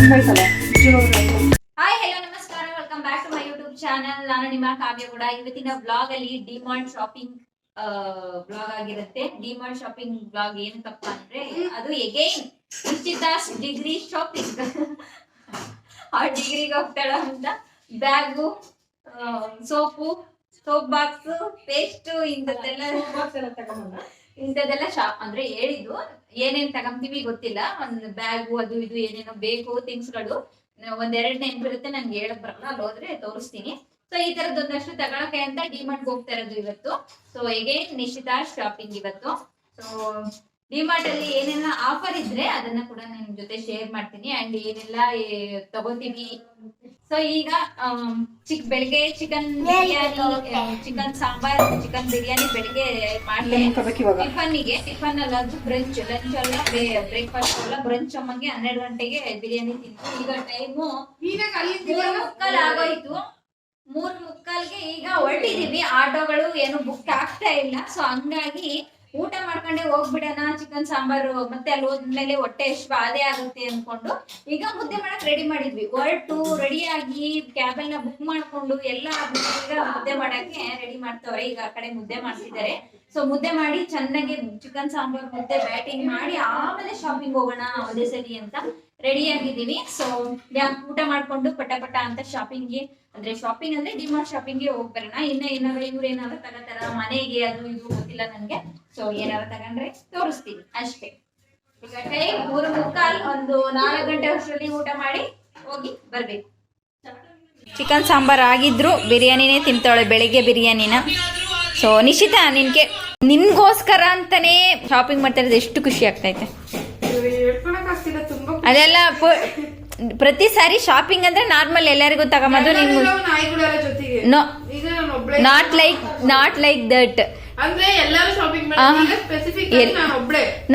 Hi hello ನಮಸ್ಕಾರ, welcome back to my YouTube channel. ನಾನು ನಿಮ್ಮ ಕಾವ್ಯ ಕೂಡ. ಇವತ್ತಿನ ಬ್ಲಾಗ್ ಅಲ್ಲಿ ಡಿಮಾರ್ಟ್ ಶಾಪಿಂಗ್ ಬ್ಲಾಗ್ ಆಗಿರುತ್ತೆ. ಡಿಮಾರ್ಟ್ ಶಾಪಿಂಗ್ ಬ್ಲಾಗ್ ಏನಕ್ಕಪ್ಪ ಅಂದ್ರೆ ಅದು ಎಗೈನ್ ನಿಶ್ಚಿತಾಸ್ ಡಿಗ್ರಿ ಶಾಪಿಂಗ್. ಆ ಡಿಗ್ರಿಗೆ ಹೋಗ್ತಾಳ ಅಂತ bag, soap, soap box, paste ಇಂಥದ್ದೆಲ್ಲ ಶಾಪ್ ಅಂದ್ರೆ ಹೇಳಿದ್ದು. ಏನೇನ್ ತಗೊಂತೀವಿ ಗೊತ್ತಿಲ್ಲ. ಒಂದ್ ಬ್ಯಾಗು ಅದು ಇದು ಏನೇನೋ ಬೇಕು ಥಿಂಗ್ಸ್ಗಳು ಒಂದೆರಡು ನೆನಪಿರುತ್ತೆ, ನನ್ಗೆ ಹೇಳಕ್ ಬರಲ್ಲ. ಅಲ್ಲಿ ಹೋದ್ರೆ ತೋರಿಸ್ತೀನಿ. ಸೊ ಈ ತರದ್ ಒಂದಷ್ಟು ತಗೊಳಕ್ಕೆ ಅಂತ ಡಿಮಾರ್ಟ್ ಹೋಗ್ತಾ ಇರೋದು ಇವತ್ತು. ಸೊ ಎಗೇನ್ ನಿಶ್ಚಿತಾ ಶಾಪಿಂಗ್ ಇವತ್ತು. ಸೊ ಡಿಮಾರ್ಟ್ ಅಲ್ಲಿ ಏನೆಲ್ಲ ಆಫರ್ ಇದ್ರೆ ಅದನ್ನ ಕೂಡ ನಿಮ್ ಜೊತೆ ಶೇರ್ ಮಾಡ್ತೀನಿ. ಅಂಡ್ ಏನೆಲ್ಲ ತಗೋತೀವಿ. ಸೊ ಈಗ ಬೆಳಿಗ್ಗೆ chicken biryani, chicken sambar, chicken biryani ಬೆಳಿಗ್ಗೆ ಮಾಡ್ತೀನಿ. ಟಿಫನ್ ಅಲ್ಲ, ಬ್ರಂಚ್, ಲಂಚ್ ಅಲ್ಲ, ಬ್ರೇಕ್ಫಾಸ್ಟ್ ಅಲ್ಲ, ಬ್ರಂಚ್ ಅಮ್ಮಂಗೆ 12 ಗಂಟೆಗೆ ಬಿರಿಯಾನಿ ತಿಂತು. ಈಗ ಟೈಮು 3:45 ಆಗೋಯ್ತು. 3:45ಗೆ ಈಗ ಹೊರಟಿದೀವಿ. ಆಟೋಗಳು ಏನು ಬುಕ್ ಆಗ್ತಾ ಇಲ್ಲ. ಸೊ ಹಂಗಾಗಿ ಊಟ ಮಾಡ್ಕೊಂಡೆ ಹೋಗ್ಬಿಡೋಣ. ಚಿಕನ್ ಸಾಂಬಾರು ಮತ್ತೆ ಅಲ್ಲಿ ಹೋದ್ಮೇಲೆ ಹೊಟ್ಟೆ ಎಷ್ಟು ಅದೇ ಆಗುತ್ತೆ ಅನ್ಕೊಂಡು ಈಗ ಮುದ್ದೆ ಮಾಡಕ್ ರೆಡಿ ಮಾಡಿದ್ವಿ. ಹೊರಟು ರೆಡಿಯಾಗಿ ಕ್ಯಾಬ್ ಎಲ್ಲ ಬುಕ್ ಮಾಡ್ಕೊಂಡು ಎಲ್ಲ ಈಗ ಮುದ್ದೆ ಮಾಡಕ್ಕೆ ರೆಡಿ ಮಾಡ್ತವ್ರೆ. ಈಗ ಆ ಕಡೆ ಮುದ್ದೆ ಮಾಡ್ತಿದ್ದಾರೆ. ಸೊ ಮುದ್ದೆ ಮಾಡಿ ಚೆನ್ನಾಗಿ ಚಿಕನ್ ಸಾಂಬಾರ್ ಮುದ್ದೆ ಬ್ಯಾಟಿಂಗ್ ಮಾಡಿ ಆಮೇಲೆ ಶಾಪಿಂಗ್ ಹೋಗೋಣ ಒಂದೇ ಸರಿ ಅಂತ ರೆಡಿ ಆಗಿದ್ದೀವಿ. ಸೊ ಊಟ ಮಾಡ್ಕೊಂಡು ಪಟ ಪಟ ಅಂತ ಶಾಪಿಂಗ್ ಅಂದ್ರೆ ಡಿಮಾರ್ಟ್ ಶಾಪಿಂಗ್ಗೆ ಹೋಗ್ಬರೋಣ. ಏನಾದ್ರು ಇವ್ರು ಏನಾದ್ರು ತಗೋತಾರ ಮನೆಗೆ, ಅದು ಇದು ಗೊತ್ತಿಲ್ಲ ನನ್ಗೆ. ಸೊ ಏನಾದ್ರು ತಗೊಂಡ್ರೆ ತೋರಿಸ್ತೀನಿ ಅಷ್ಟೇ. ಈಗ ಟೈಮ್ 3:45, ಒಂದು 4 ಗಂಟೆ ಅಷ್ಟರಲ್ಲಿ ಊಟ ಮಾಡಿ ಹೋಗಿ ಬರ್ಬೇಕು. ಚಿಕನ್ ಸಾಂಬಾರ್ ಆಗಿದ್ರು ಬಿರಿಯಾನಿನೇ ತಿಂತಾಳೆ, ಬೆಳಿಗ್ಗೆ ಬಿರಿಯಾನಿನ. ಸೊ ನಿಶ್ಚಿತಾ, ನಿನ್ಗೋಸ್ಕರ ಅಂತಾನೆ ಶಾಪಿಂಗ್ ಮಾಡ್ತಾ ಇರೋದು ಎಷ್ಟು ಖುಷಿ ಆಗ್ತೈತೆ. ಅದೆಲ್ಲ ಪ್ರತಿ ಸಾರಿ ಶಾಪಿಂಗ್ ಅಂದ್ರೆ ನಾರ್ಮಲ್ ಎಲ್ಲರಿಗೂ ತಗೊಂಬಂದು ನಿಮ್ಗೆ ನಾಟ್ ಲೈಕ್ ದಟ್.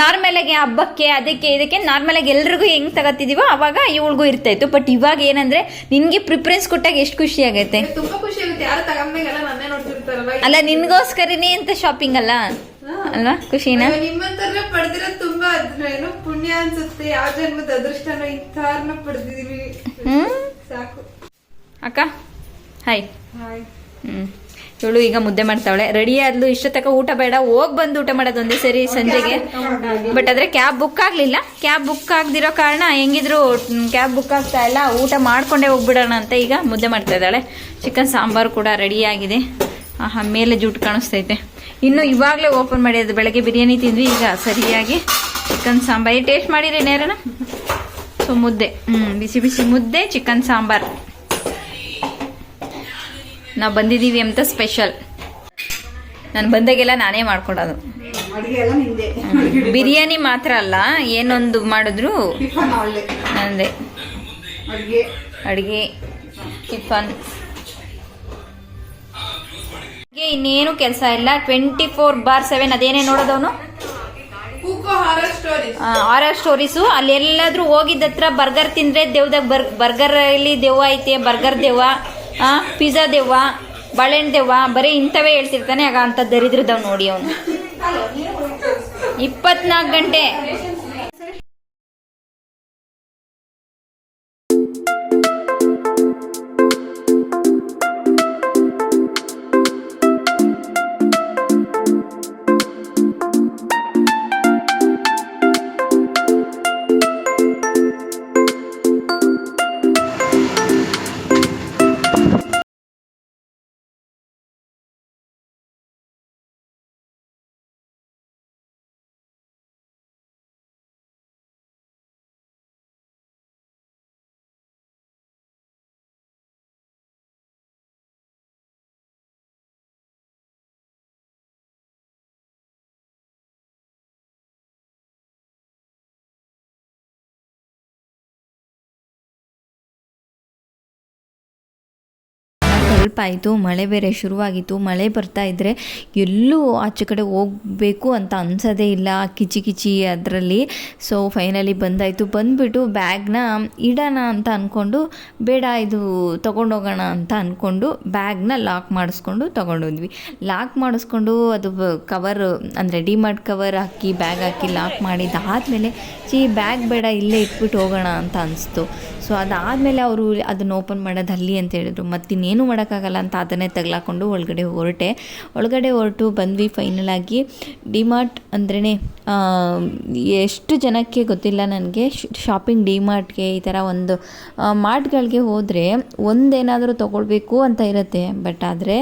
ನಾರ್ಮಲ್ ಆಗಿ ಹಬ್ಬಕ್ಕೆ ಅದಕ್ಕೆ ಇದಕ್ಕೆ ನಾರ್ಮಲ್ ಆಗಿ ಎಲ್ರಿಗೂ ಹೆಂಗ್ ತಗೋತಿದೀವೋ ಅವಾಗ ಇವಳಿಗೂ ಇರ್ತಾಯಿತ್ತು. ಬಟ್ ಇವಾಗ ಏನಂದ್ರೆ ನಿನ್ಗೆ ಪ್ರಿಫರೆನ್ಸ್ ಕೊಟ್ಟಾಗ ಎಷ್ಟು ಖುಷಿ ಆಗೈತೆ. ಅಲ್ಲ, ನಿನ್ಗೋಸ್ಕರನೇ ಅಂತ ಶಾಪಿಂಗ್ ಅಲ್ಲ ಅಲ್ವಾ? ಖುಷಿನಾ? ತುಂಬಾ ಪುಣ್ಯ ಅನ್ಸುತ್ತೆ. ಯಾವ ಜನ್ಮದ ಅದೃಷ್ಟನೋ ಇಂಥಾರ್ನ ಪಡೆದಿದೀವಿ. ಸಾಕು ಅಕ್ಕ. ಹಾಯ್. ಇವಳು ಈಗ ಮುದ್ದೆ ಮಾಡ್ತಾವಳೆ. ರೆಡಿ ಆದ್ಲು. ಇಷ್ಟೊತ್ತಕ ಊಟ ಬೇಡ, ಹೋಗ್ ಬಂದು ಊಟ ಮಾಡೋದು ಒಂದೇ ಸರಿ ಸಂಜೆಗೆ. ಬಟ್ ಆದ್ರೆ ಕ್ಯಾಬ್ ಬುಕ್ ಆಗ್ಲಿಲ್ಲ. ಕ್ಯಾಬ್ ಬುಕ್ ಆಗದಿರೋ ಕಾರಣ ಹೆಂಗಿದ್ರು ಕ್ಯಾಬ್ ಬುಕ್ ಆಗ್ತಾ ಇಲ್ಲ, ಊಟ ಮಾಡ್ಕೊಂಡೇ ಹೋಗ್ಬಿಡೋಣ ಅಂತ ಈಗ ಮುದ್ದೆ ಮಾಡ್ತಾ ಇದ್ದಾಳೆ. ಚಿಕನ್ ಸಾಂಬಾರು ಕೂಡ ರೆಡಿ ಆಗಿದೆ. ಮೇಲೆ ಜುಟ್ಟು ಕಾಣಿಸ್ತೈತೆ. ಇನ್ನು ಇವಾಗಲೇ ಓಪನ್ ಮಾಡಿ, ಅದು ಬೆಳಗ್ಗೆ ಬಿರಿಯಾನಿ ತಿಂದ್ವಿ. ಈಗ ಸರಿಯಾಗಿ ಚಿಕನ್ ಸಾಂಬಾರು ಟೇಸ್ಟ್ ಮಾಡಿರಿ ನೇರನ. ಸೊ ಮುದ್ದೆ, ಬಿಸಿ ಬಿಸಿ ಮುದ್ದೆ, ಚಿಕನ್ ಸಾಂಬಾರ್. ನಾವು ಬಂದಿದ್ದೀವಿ ಅಂತ ಸ್ಪೆಷಲ್. ನಾನು ಬಂದಾಗೆಲ್ಲ ನಾನೇ ಮಾಡ್ಕೊಡೋದು. ಬಿರಿಯಾನಿ ಮಾತ್ರ ಅಲ್ಲ, ಏನೊಂದು ಮಾಡಿದ್ರು ನಂದೆ. ಅಡುಗೆ, ಟಿಫನ್, ಇನ್ನೇನು ಕೆಲಸ ಇಲ್ಲ. 24/7 ಅದೇನೇ ನೋಡೋದವನು ಹಾರರ್ ಸ್ಟೋರೀಸು. ಅಲ್ಲಿ ಎಲ್ಲಾದ್ರೂ ಹೋಗಿದ್ದತ್ರ ಬರ್ಗರ್ ತಿಂದ್ರೆ ದೇವ್ದಾಗ ಬರ್ಗರ್ ಇಲ್ಲಿ ದೆವ್ವ ಐತೆ, ಬರ್ಗರ್ ದೆವ್ವ, ಪಿಜ್ಜಾ ದೆವ್ವ, ಬಾಳೆಹಣ್ಣು ದೆವ್ವ, ಬರೀ ಇಂಥವೇ ಹೇಳ್ತಿರ್ತಾನೆ. ಆಗ ಅಂತ ದರಿದ್ರದವ್ ನೋಡಿ ಅವನು 24 ಗಂಟೆ. ಸ್ವಲ್ಪ ಆಯಿತು. ಮಳೆ ಬೇರೆ ಶುರುವಾಗಿತ್ತು. ಮಳೆ ಬರ್ತಾ ಇದ್ದರೆ ಎಲ್ಲೂ ಆಚೆ ಕಡೆ ಹೋಗಬೇಕು ಅಂತ ಅನ್ಸೋದೇ ಇಲ್ಲ, ಕಿಚಿ ಕಿಚಿ ಅದರಲ್ಲಿ. ಸೊ ಫೈನಲಿ ಬಂದಾಯಿತು. ಬಂದುಬಿಟ್ಟು ಬ್ಯಾಗ್ನ ಇಡೋಣ ಅಂತ ಅಂದ್ಕೊಂಡು ಬೇಡ ಇದು ತೊಗೊಂಡೋಗೋಣ ಅಂತ ಅಂದ್ಕೊಂಡು ಬ್ಯಾಗ್ನ ಲಾಕ್ ಮಾಡಿಸ್ಕೊಂಡು ತೊಗೊಂಡೋದ್ವಿ. ಲಾಕ್ ಮಾಡಿಸ್ಕೊಂಡು ಅದು ಕವರ್ ಅಂದರೆ ಡಿಮಾರ್ಟ್ ಕವರ್ ಹಾಕಿ ಬ್ಯಾಗ್ ಹಾಕಿ ಲಾಕ್ ಮಾಡಿದ್ದಾದಮೇಲೆ ಬ್ಯಾಗ್ ಬೇಡ ಇಲ್ಲೇ ಇಟ್ಬಿಟ್ಟು ಹೋಗೋಣ ಅಂತ ಅನಿಸ್ತು. ಸೊ ಅದಾದಮೇಲೆ ಅವರು ಅದನ್ನು ಓಪನ್ ಮಾಡೋದು ಅಲ್ಲಿ ಅಂತ ಹೇಳಿದ್ರು. ಮತ್ತಿನ್ನೇನು ಮಾಡೋಕ್ಕಾಗಲ್ಲ ಅಂತ ಅದನ್ನೇ ತಗ್ಲಾಕೊಂಡು ಒಳಗಡೆ ಹೊರಟು ಬಂದ್ವಿ. ಫೈನಲಾಗಿ ಡಿಮಾರ್ಟ್ ಅಂದ್ರೇ ಎಷ್ಟು ಜನಕ್ಕೆ ಗೊತ್ತಿಲ್ಲ ನನಗೆ, ಶಾಪಿಂಗ್ ಡಿಮಾರ್ಟ್ಗೆ ಈ ಥರ ಒಂದು ಮಾರ್ಟ್ಗಳಿಗೆ ಹೋದರೆ ಒಂದೇನಾದರೂ ತೊಗೊಳ್ಬೇಕು ಅಂತ ಇರುತ್ತೆ. ಬಟ್ ಆದರೆ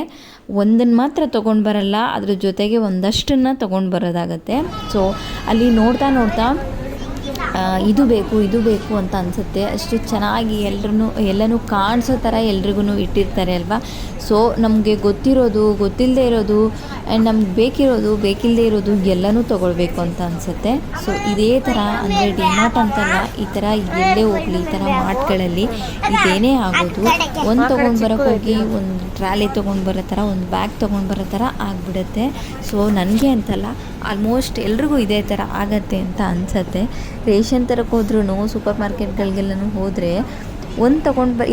ಒಂದನ್ನು ಮಾತ್ರ ತೊಗೊಂಡು ಬರಲ್ಲ, ಅದ್ರ ಜೊತೆಗೆ ಒಂದಷ್ಟನ್ನು ತೊಗೊಂಡು ಬರೋದಾಗತ್ತೆ. ಸೊ ಅಲ್ಲಿ ನೋಡ್ತಾ ಇದು ಬೇಕು ಅಂತ ಅನಿಸುತ್ತೆ. ಅಷ್ಟು ಚೆನ್ನಾಗಿ ಎಲ್ಲನೂ ಕಾಣಿಸೋ ಥರ ಎಲ್ರಿಗೂ ಇಟ್ಟಿರ್ತಾರೆ ಅಲ್ವಾ. ಸೊ ನಮಗೆ ಗೊತ್ತಿರೋದು ಗೊತ್ತಿಲ್ಲದೆ ಇರೋದು ಆ್ಯಂಡ್ ನಮ್ಗೆ ಬೇಕಿಲ್ಲದೆ ಇರೋದು ಎಲ್ಲನೂ ತೊಗೊಳ್ಬೇಕು ಅಂತ ಅನಿಸುತ್ತೆ. ಸೊ ಇದೇ ಥರ ಅಂದರೆ ಡಿಮಾರ್ಟ್ ಅಂತಲ್ಲ, ಈ ಥರ ಎಲ್ಲೇ ಹೋಗಲಿ ಈ ಥರ ಮಾರ್ಟ್ಗಳಲ್ಲಿ ಇದೇನೇ ಆಗೋದು, ಒಂದು ತೊಗೊಂಡು ಬರೋಕ್ಕೆ ಹೋಗಿ ಒಂದು ಟ್ರಾಲಿ ತೊಗೊಂಡು ಬರೋ ಥರ, ಒಂದು ಬ್ಯಾಗ್ ತೊಗೊಂಡು ಬರೋ ಥರ ಆಗಿಬಿಡುತ್ತೆ. ಸೊ ನನಗೆ ಅಂತಲ್ಲ, ಆಲ್ಮೋಸ್ಟ್ ಎಲ್ರಿಗೂ ಇದೇ ಥರ ಆಗತ್ತೆ ಅಂತ ಅನಿಸುತ್ತೆ. ರೇಷನ್ ತರಕ್ಕೆ ಹೋದ್ರೂ ಸೂಪರ್ ಮಾರ್ಕೆಟ್ಗಳಿಗೆಲ್ಲನೂ ಹೋದರೆ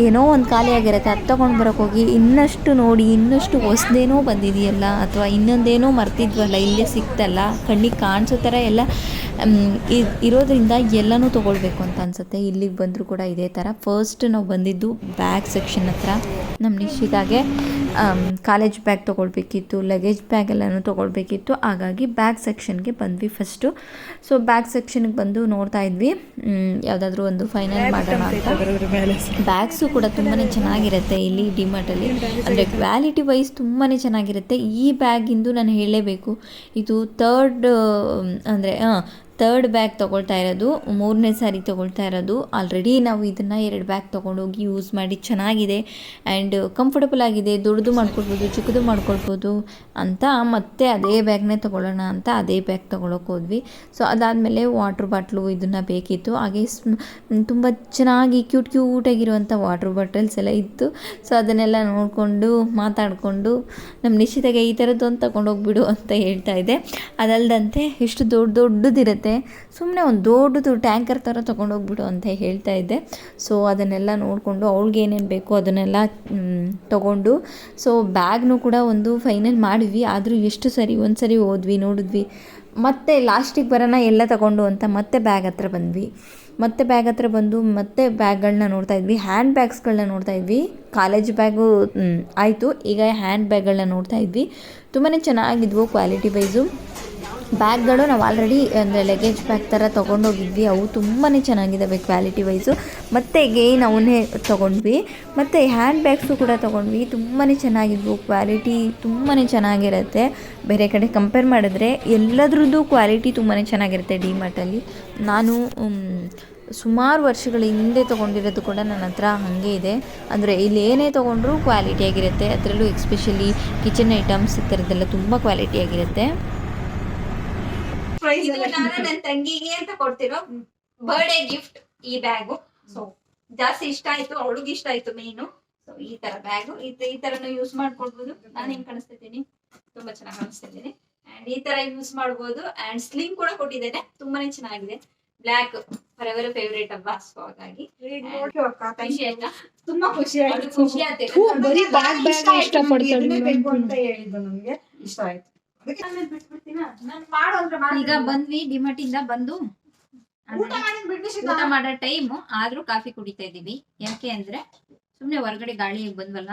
ಏನೋ ಒಂದು ಖಾಲಿ ಆಗಿರುತ್ತೆ, ಅದು ತೊಗೊಂಡು ಬರೋಕ್ಕೆ ಹೋಗಿ ಇನ್ನಷ್ಟು ಹೊಸದೇನೋ ಬಂದಿದೆಯಲ್ಲ ಅಥವಾ ಇನ್ನೊಂದೇನೋ ಮರ್ತಿದ್ವಲ್ಲ, ಇಲ್ಲೇ ಸಿಕ್ತಲ್ಲ, ಕಣ್ಣಿಗೆ ಕಾಣಿಸೋ ಥರ ಎಲ್ಲ ಇರೋದ್ರಿಂದ ಎಲ್ಲನೂ ತೊಗೊಳ್ಬೇಕು ಅಂತ ಅನಿಸುತ್ತೆ. ಇಲ್ಲಿಗೆ ಬಂದರೂ ಕೂಡ ಇದೇ ಥರ. ಫಸ್ಟ್ ನಾವು ಬಂದಿದ್ದು ಬ್ಯಾಗ್ ಸೆಕ್ಷನ್ ಹತ್ರ. ನಮ್ಮ ನಿಶ್ಚಿತಾಗೆ ಕಾಲೇಜ್ ಬ್ಯಾಗ್ ತೊಗೊಳ್ಬೇಕಿತ್ತು, ಲಗೇಜ್ ಬ್ಯಾಗ್ ಎಲ್ಲನೂ ತೊಗೊಳ್ಬೇಕಿತ್ತು. ಹಾಗಾಗಿ ಬ್ಯಾಗ್ ಸೆಕ್ಷನ್ಗೆ ಬಂದ್ವಿ ಫಸ್ಟು. ಸೊ ಬ್ಯಾಗ್ ಸೆಕ್ಷನ್ಗೆ ಬಂದು ನೋಡ್ತಾ ಇದ್ವಿ ಯಾವುದಾದ್ರೂ ಒಂದು ಫೈನಲ್ ಮಾಡೋಣ ಅಂತ. ಬ್ಯಾಗ್ಸು ಕೂಡ ತುಂಬಾ ಚೆನ್ನಾಗಿರುತ್ತೆ ಇಲ್ಲಿ ಡಿಮಾರ್ಟಲ್ಲಿ, ಅಂದರೆ ಕ್ವಾಲಿಟಿ ವೈಸ್ ತುಂಬಾ ಚೆನ್ನಾಗಿರುತ್ತೆ. ಈ ಬ್ಯಾಗಿಂದು ನಾನು ಹೇಳಲೇಬೇಕು, ಇದು ಥರ್ಡ್ ಬ್ಯಾಗ್ ತೊಗೊಳ್ತಾ ಇರೋದು, 3ನೇ ಸಾರಿ ತೊಗೊಳ್ತಾ ಇರೋದು. ಆಲ್ರೆಡಿ ನಾವು ಇದನ್ನು 2 ಬ್ಯಾಗ್ ತೊಗೊಂಡೋಗಿ ಯೂಸ್ ಮಾಡಿ ಚೆನ್ನಾಗಿದೆ ಆ್ಯಂಡ್ ಕಂಫರ್ಟಬಲ್ ಆಗಿದೆ. ದೊಡ್ಡದು ಮಾಡ್ಕೊಳ್ಬೋದು, ಚಿಕ್ಕದು ಮಾಡ್ಕೊಳ್ಬೋದು ಅಂತ ಮತ್ತೆ ಅದೇ ಬ್ಯಾಗ್ನೇ ತೊಗೊಳ್ಳೋಣ ಅಂತ ಅದೇ ಬ್ಯಾಗ್ ತೊಗೊಳಕ್ಕೆ ಹೋದ್ವಿ. ಸೊ ಅದಾದಮೇಲೆ ವಾಟ್ರ್ ಬಾಟ್ಲು ಇದನ್ನು ಬೇಕಿತ್ತು. ಹಾಗೆ ತುಂಬ ಚೆನ್ನಾಗಿ ಕ್ಯೂಟಾಗಿರುವಂಥ ವಾಟ್ರ್ ಬಾಟಲ್ಸ್ ಎಲ್ಲ ಇತ್ತು. ಸೊ ಅದನ್ನೆಲ್ಲ ನೋಡಿಕೊಂಡು ಮಾತಾಡಿಕೊಂಡು ನಮ್ಮ ನಿಶ್ಚಿತಾಗೆ ಈ ಥರದ್ದೊಂದು ತೊಗೊಂಡೋಗ್ಬಿಡು ಅಂತ ಹೇಳ್ತಾ ಇದ್ದೆ. ಅದಲ್ಲದಂತೆ ಎಷ್ಟು ದೊಡ್ಡದಿರುತ್ತೆ, ಸುಮ್ಮನೆ ಒಂದು ದೊಡ್ಡದು ಟ್ಯಾಂಕರ್ ಥರ ತೊಗೊಂಡೋಗ್ಬಿಡು ಅಂತ ಹೇಳ್ತಾ ಇದ್ದೆ. ಸೊ ಅದನ್ನೆಲ್ಲ ನೋಡಿಕೊಂಡು ಅವ್ಳಿಗೆ ಏನೇನು ಬೇಕೋ ಅದನ್ನೆಲ್ಲ ತೊಗೊಂಡು ಸೊ ಬ್ಯಾಗ್ನೂ ಕೂಡ ಒಂದು ಫೈನಲ್ ಮಾಡಿದ್ವಿ. ಆದರೂ ಒಂದು ಸರಿ ಹೋದ್ವಿ, ನೋಡಿದ್ವಿ, ಮತ್ತೆ ಲಾಸ್ಟಿಗೆ ಬರೋಣ ಎಲ್ಲ ತೊಗೊಂಡು ಅಂತ ಮತ್ತೆ ಬ್ಯಾಗ್ ಹತ್ರ ಬಂದ್ವಿ. ಮತ್ತೆ ಬ್ಯಾಗ್ ಹತ್ರ ಬಂದು ಮತ್ತೆ ಬ್ಯಾಗ್ಗಳನ್ನ ನೋಡ್ತಾ ಇದ್ವಿ, ಹ್ಯಾಂಡ್ ಬ್ಯಾಗ್ಸ್ಗಳನ್ನ ನೋಡ್ತಾ ಇದ್ವಿ. ಕಾಲೇಜ್ ಬ್ಯಾಗು ಆಯಿತು, ಈಗ ಹ್ಯಾಂಡ್ ಬ್ಯಾಗ್ಗಳನ್ನ ನೋಡ್ತಾ ಇದ್ವಿ. ತುಂಬಾ ಚೆನ್ನಾಗಿದ್ವು ಕ್ವಾಲಿಟಿ ವೈಸು ಬ್ಯಾಗ್ಗಳು. ನಾವು ಆಲ್ರೆಡಿ ಅಂದರೆ ಲಗೇಜ್ ಬ್ಯಾಗ್ ಥರ ತೊಗೊಂಡೋಗಿದ್ವಿ, ಅವು ತುಂಬಾ ಚೆನ್ನಾಗಿದ್ದಾವೆ ಕ್ವಾಲಿಟಿ ವೈಸು. ಮತ್ತು ಅಗೇನ್ ಅವನ್ನೇ ತೊಗೊಂಡ್ವಿ. ಮತ್ತು ಹ್ಯಾಂಡ್ ಬ್ಯಾಗ್ಸು ಕೂಡ ತೊಗೊಂಡ್ವಿ, ತುಂಬಾ ಚೆನ್ನಾಗಿದ್ವು, ಕ್ವಾಲಿಟಿ ತುಂಬಾ ಚೆನ್ನಾಗಿರುತ್ತೆ. ಬೇರೆ ಕಡೆ ಕಂಪೇರ್ ಮಾಡಿದ್ರೆ ಎಲ್ಲದ್ರದ್ದು ಕ್ವಾಲಿಟಿ ತುಂಬಾ ಚೆನ್ನಾಗಿರುತ್ತೆ ಡಿಮಾರ್ಟಲ್ಲಿ. ನಾನು ಸುಮಾರು ವರ್ಷಗಳ ಹಿಂದೆ ತೊಗೊಂಡಿರೋದು ಕೂಡ ನನ್ನ ಹತ್ರ ಹಾಗೆ ಇದೆ. ಅಂದರೆ ಇಲ್ಲಿ ಏನೇ ತೊಗೊಂಡ್ರೂ ಕ್ವಾಲಿಟಿಯಾಗಿರುತ್ತೆ, ಅದರಲ್ಲೂ ಎಕ್ಸ್ಪೆಷಲಿ ಕಿಚನ್ ಐಟಮ್ಸ್ ಈ ಥರದ್ದೆಲ್ಲ ತುಂಬ ಕ್ವಾಲಿಟಿಯಾಗಿರುತ್ತೆ. ಇದು ನಾನು ನನ್ನ ತಂಗಿಗೆ ಅಂತ ಕೊಡ್ತಿರೋ ಬರ್ಡೇ ಗಿಫ್ಟ್ ಈ ಬ್ಯಾಗು. ಸೊ ಜಾಸ್ತಿ ಇಷ್ಟ ಆಯ್ತು, ಅವಳಿಗೆ ಇಷ್ಟ ಆಯ್ತು ಮೇನು. ಸೊ ಈ ತರ ಬ್ಯಾಗು ಈ ತರನು ಯೂಸ್ ಮಾಡ್ಕೊಳ್ಬಹುದು. ನಾನು ಹೆಂಗ್ ಕಾಣಿಸ್ತಿದ್ದೀನಿ, ತುಂಬಾ ಚೆನ್ನಾಗಿ ಕಾಣಿಸ್ತಿದ್ದೀನಿ. ಅಂಡ್ ಈ ತರ ಯೂಸ್ ಮಾಡ್ಬೋದು. ಅಂಡ್ ಸ್ಲಿಂಗ್ ಕೂಡ ಕೊಟ್ಟಿದ್ದೇನೆ, ತುಂಬಾನೇ ಚೆನ್ನಾಗಿದೆ. ಬ್ಲ್ಯಾಕ್ ಫಾರ್ ಎವರ್ ಫೇವರೇಟ್ ಅಲ್ವಾ, ಸೊ ಹಾಗಾಗಿ ಖುಷಿ ಆಯ್ತಾ? ತುಂಬಾ ಖುಷಿ ಆಯ್ತು. ಖುಷಿ ಆಯ್ತು, ಇಷ್ಟ ಆಯ್ತು. ಈಗ ಬಂದ್ವಿ ಡಿಮಾರ್ಟ್ ಇಂದ ಬಂದು ಊಟ ಮಾಡೋ ಟೈಮ್ ಆದ್ರೂ ಕಾಫಿ ಕುಡಿತಾ ಇದೀವಿ. ಯಾಕೆ ಅಂದ್ರೆ ಸುಮ್ನೆ ಹೊರಗಡೆ ಗಾಳಿ ಬಂದ್ವಲ್ಲ,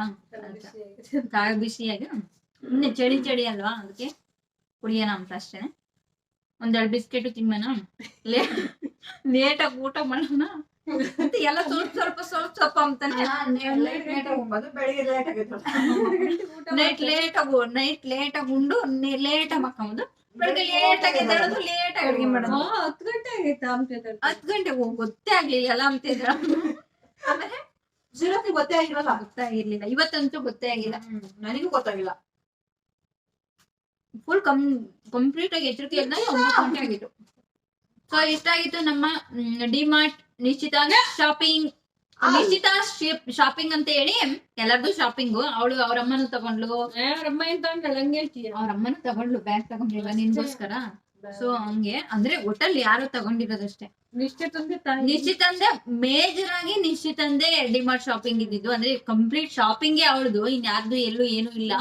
ಗಾಳಿ ಬಿಸಿಯಾಗಿ ಸುಮ್ನೆ ಚಳಿ ಅಲ್ವಾ, ಅದಕ್ಕೆ ಕುಡಿಯೋಣ ಅಂತ ಅಷ್ಟೇನೆ. 2 ಬಿಸ್ಕೆಟ್ ತಿನ್ನೋಣ, ಲೇಟಾಗಿ ಊಟ ಮಾಡೋಣ ಮತ್ತೆ ಎಲ್ಲ ಸ್ವಲ್ಪ ಅಂತಾನೆ. ನೈಟ್ ಲೇಟಾಗಿ ಉಂಡು ಲೇಟಾಗಿ ಮಕ್ಕೊಂದು, ಬೆಳಗ್ಗೆ ಲೇಟಾಗಿ ಎದ್ದೇಳೋದು, ಲೇಟಾಗಿ ಅಡುಗೆ ಮಾಡೋದು. 10 ಗಂಟೆ ಆಗೈತಾ? 10 ಗಂಟೆಗೆ ಗೊತ್ತೇ ಆಗ್ಲಿಲ್ಲ ಎಲ್ಲ ಅಂತ ಇದ್ರ. ಆಮೇಲೆ ಗೊತ್ತೇ ಆಗಿರ್ಲಿಲ್ಲ, ಇವತ್ತಂತೂ ಗೊತ್ತೇ ಆಗಿಲ್ಲ, ನನಗೂ ಗೊತ್ತಾಗಿಲ್ಲ. ಫುಲ್ ಕಂಪ್ಲೀಟ್ ಆಗಿ ಎಚ್ಚರಿಕೆ 9 ಗಂಟೆ ಆಗಿತ್ತು. ಸೊ ಇಷ್ಟ ಆಗಿತ್ತು ನಮ್ಮ ಡಿಮಾರ್ಟ್ ನಿಶ್ಚಿತ ಶಾಪಿಂಗ್ ನಿಶ್ಚಿತ ಶಾಪಿಂಗ್ ಅಂತ ಹೇಳಿ ಎಲ್ಲರದು ಶಾಪಿಂಗು. ಅವಳು ಅವ್ರ ಅಮ್ಮನು ತಗೊಂಡ್ಲು, ಅಮ್ಮ ಎಂತ ಹಂಗೆ ಹೇಳ್ತೀಯ. ಅವ್ರ ಅಮ್ಮನು ತಗೊಂಡ್ಲು, ಬ್ಯಾಗ್ ತಗೊಂಡಿಲ್ಲ ನಿನ್ಗೋಸ್ಕರ. ಸೊ ಹಂಗೆ ಅಂದ್ರೆ ಒಟ್ಟಲ್ಲಿ ಯಾರು ತಗೊಂಡಿರೋದಷ್ಟೇ. ನಿಶ್ಚಿತ ಅಂದ್ರೆ ಮೇಜರ್ ಆಗಿ ನಿಶ್ಚಿತ ಅಂದ್ರೆ ಡಿಮಾರ್ಟ್ ಶಾಪಿಂಗ್ ಇದ್ದಿದ್ದು, ಅಂದ್ರೆ ಕಂಪ್ಲೀಟ್ ಶಾಪಿಂಗ್ ಅವಳದು, ಇನ್ಯಾರ್ದು ಎಲ್ಲೂ ಏನು ಇಲ್ಲ.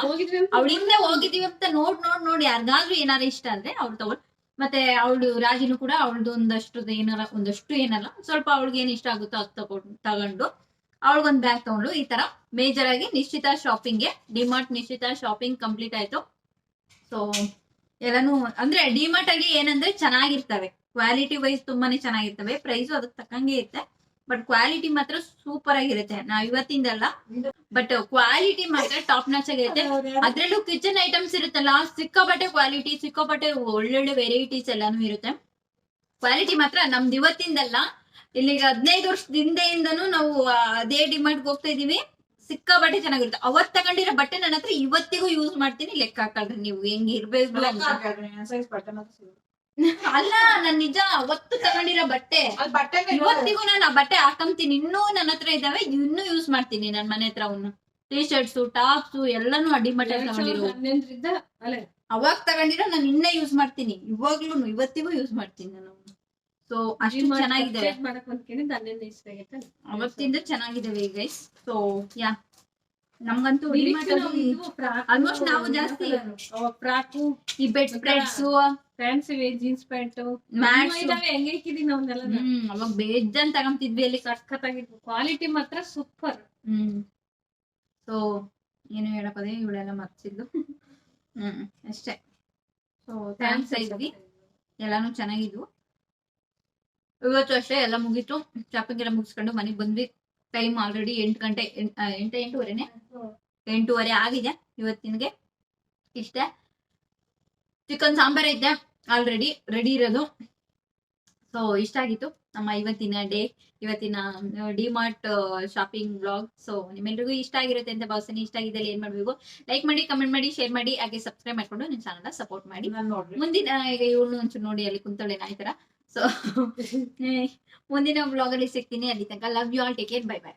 ಅವಳಿಂದ ಹೋಗಿದೀವಿ ಅಂತ ನೋಡ್ ಯಾರಿಗಾದ್ರೂ ಏನಾರ ಇಷ್ಟ ಅಂದ್ರೆ ಅವ್ಳು ತಗೊಂಡ್, ಮತ್ತೆ ಅವಳು ರಾಜಿನೂ ಕೂಡ ಅವಳದು ಒಂದಷ್ಟು ಏನಲ್ಲ ಸ್ವಲ್ಪ ಅವಳಿಗೆ ಏನ್ ಇಷ್ಟ ಆಗುತ್ತೋ ಅದು ತಗೊಂಡು ಅವಳಿಗೊಂದ್ ಬ್ಯಾಗ್ ತಗೊಂಡು. ಈ ತರ ಮೇಜರ್ ಆಗಿ ನಿಶ್ಚಿತ ಶಾಪಿಂಗ್ಗೆ ಡಿಮಾರ್ಟ್ ನಿಶ್ಚಿತ ಶಾಪಿಂಗ್ ಕಂಪ್ಲೀಟ್ ಆಯ್ತು. ಸೊ ಎಲ್ಲಾನು ಅಂದ್ರೆ ಡಿಮಾರ್ಟ್ ಅಲ್ಲಿ ಏನಂದ್ರೆ ಚೆನ್ನಾಗಿರ್ತವೆ, ಕ್ವಾಲಿಟಿ ವೈಸ್ ತುಂಬಾನೇ ಚೆನ್ನಾಗಿರ್ತವೆ, ಪ್ರೈಸು ಅದಕ್ಕೆ ತಕ್ಕಂಗೆ ಇರುತ್ತೆ, ಬಟ್ ಕ್ವಾಲಿಟಿ ಮಾತ್ರ ಸೂಪರ್ ಆಗಿರುತ್ತೆ. ನಾವ್ ಇವತ್ತಿಂದಲ್ಲ ಬಟ್ ಕ್ವಾಲಿಟಿ ಮಾತ್ರ ಟಾಪ್ ನಾಚ್ ಆಗಿರುತ್ತೆ. ಅದ್ರಲ್ಲೂ ಕಿಚನ್ ಐಟಮ್ಸ್ ಇರುತ್ತಲ್ಲ, ಸಿಕ್ಕಾಪಟ್ಟೆ ಕ್ವಾಲಿಟಿ, ಸಿಕ್ಕಾಪಟ್ಟೆ ಒಳ್ಳೊಳ್ಳೆ ವೆರೈಟೀಸ್ ಎಲ್ಲಾನು ಇರುತ್ತೆ. ಕ್ವಾಲಿಟಿ ಮಾತ್ರ ನಮ್ದು ಇವತ್ತಿಂದಲ್ಲ, ಇಲ್ಲಿಗೆ 15 ವರ್ಷದಿಂದನೂ ನಾವು ಅದೇ ಡಿಮಾರ್ಟ್ಗೆ ಹೋಗ್ತಾ ಇದೀವಿ. ಸಿಕ್ಕಾಪಟ್ಟೆ ಚೆನ್ನಾಗಿರುತ್ತೆ. ಅವತ್ ತಗೊಂಡಿರೋ ಬಟ್ಟೆ ನನ್ನ ಹತ್ರ ಇವತ್ತಿಗೂ ಯೂಸ್ ಮಾಡ್ತೀನಿ. ಲೆಕ್ಕ ಹಾಕಲ್ರಿ ನೀವು ಹೆಂಗ್ ಇರ್ಬೇಕು ಅಂತ. ಅಲ್ಲ ನಾನ್ ನಿಜ ಅವತ್ತು ತಗೊಂಡಿರೋ ಬಟ್ಟೆ ಇವತ್ತಿಗೂ ನಾನು ಆ ಬಟ್ಟೆ ಹಾಕಂತೀನಿ. ಇನ್ನೂ ನನ್ನ ಹತ್ರ ಇದಾವೆ, ಇನ್ನೂ ಯೂಸ್ ಮಾಡ್ತೀನಿ. ನನ್ ಮನೆ ಹತ್ರ ಅವನ್ನ ಟೀ ಶರ್ಟ್ಸ್ ಟಾಪ್ಸ್ ಎಲ್ಲಾನು ಡಿಮಾರ್ಟ್ ತಗೊಂಡಿರೋ, ಅವಾಗ ತಗೊಂಡಿರೋ ನಾನು ಇನ್ನೇ ಯೂಸ್ ಮಾಡ್ತೀನಿ. ಇವತ್ತಿಗೂ ಯೂಸ್ ಮಾಡ್ತೀನಿ ನಾನು. ಸೊ ಅಷ್ಟು ಚೆನ್ನಾಗಿದೆ, ಅವತ್ತಿಂದ ಚೆನ್ನಾಗಿದ್ದಾವೆ ಗೈಸ್. ಸೊ ಯಾ ನಮ್ಗಂತೂ ಆಲ್ಮೋಸ್ಟ್ ನಾವು ಜಾಸ್ತಿ ಫ್ರಾಕು, ಈ bed spreads, fancy jeans pant mats ಹೆಂಗೆ ಇಕ್ಕಿದೀನಿ ಅವನ್ನೆಲ್ಲ. ಅವಾಗ ಬೇಜಾನ್ ತಗೊಂತಿದ್ವಿ. ಅಲ್ಲಿ ಸಖತ್ತಾಗಿತ್ತು, ಕ್ವಾಲಿಟಿ ಮಾತ್ರ ಸೂಪರ್. ಸೊ ಏನು ಹೇಳಪ್ಪದೆ ಇವಳೆಲ್ಲ ಮರ್ಸಿದ್ಲು. ಅಷ್ಟೇ. ಸೊ ಥ್ಯಾಂಕ್ಸ್ ಇದ್ವಿ, ಎಲ್ಲಾನು ಚೆನ್ನಾಗಿದ್ವು. ಇವತ್ತು ಅಷ್ಟೇ ಎಲ್ಲ ಮುಗೀತು, ಶಾಪಿಂಗ್ ಎಲ್ಲ ಮುಗಿಸ್ಕೊಂಡು ಮನೆಗೆ ಬಂದ್ವಿ. ಟೈಮ್ ಆಲ್ರೆಡಿ 8 ಗಂಟೆ, 8:30 ಆಗಿದೆ ಇವತ್ತಿನಗೆ. ಇಷ್ಟೇ, ಚಿಕನ್ ಸಾಂಬಾರ್ ಐತೆ ಆಲ್ರೆಡಿ ರೆಡಿ ಇರೋದು. ಸೊ ಇಷ್ಟ ಆಗಿತ್ತು ನಮ್ಮ ಇವತ್ತಿನ ಡೇ, ಇವತ್ತಿನ ಡಿಮಾರ್ಟ್ ಶಾಪಿಂಗ್ ಬ್ಲಾಗ್. ಸೊ ನಿಮ್ಮೆಲ್ರಿಗೂ ಇಷ್ಟ ಆಗಿರುತ್ತೆ ಅಂತ ಭಾವಿಸ್ತೀನಿ. ಇಷ್ಟ ಆಗಿದ್ದಲ್ಲಿ ಏನ್ ಮಾಡ್ಬೇಕು, ಲೈಕ್ ಮಾಡಿ, ಕಮೆಂಟ್ ಮಾಡಿ, ಶೇರ್ ಮಾಡಿ, ಹಾಗೆ ಸಬ್ಸ್ಕ್ರೈಬ್ ಮಾಡ್ಕೊಂಡು ನಿಮ್ ಚಾನಲ್ ಸಪೋರ್ಟ್ ಮಾಡಿ. ಮುಂದಿನ ಈಗ ಇವಳು ಒಂಚೂರು ನೋಡಿ ಅಲ್ಲಿ ಕುಂತಳೆ ನಾಯ್ತರ. ಸೊ ಮುಂದಿನ ಬ್ಲಾಗ್ ಅಲ್ಲಿ ಸಿಗ್ತೀನಿ. ಅಲ್ಲಿ ತನಕ love you all, take care, bye by.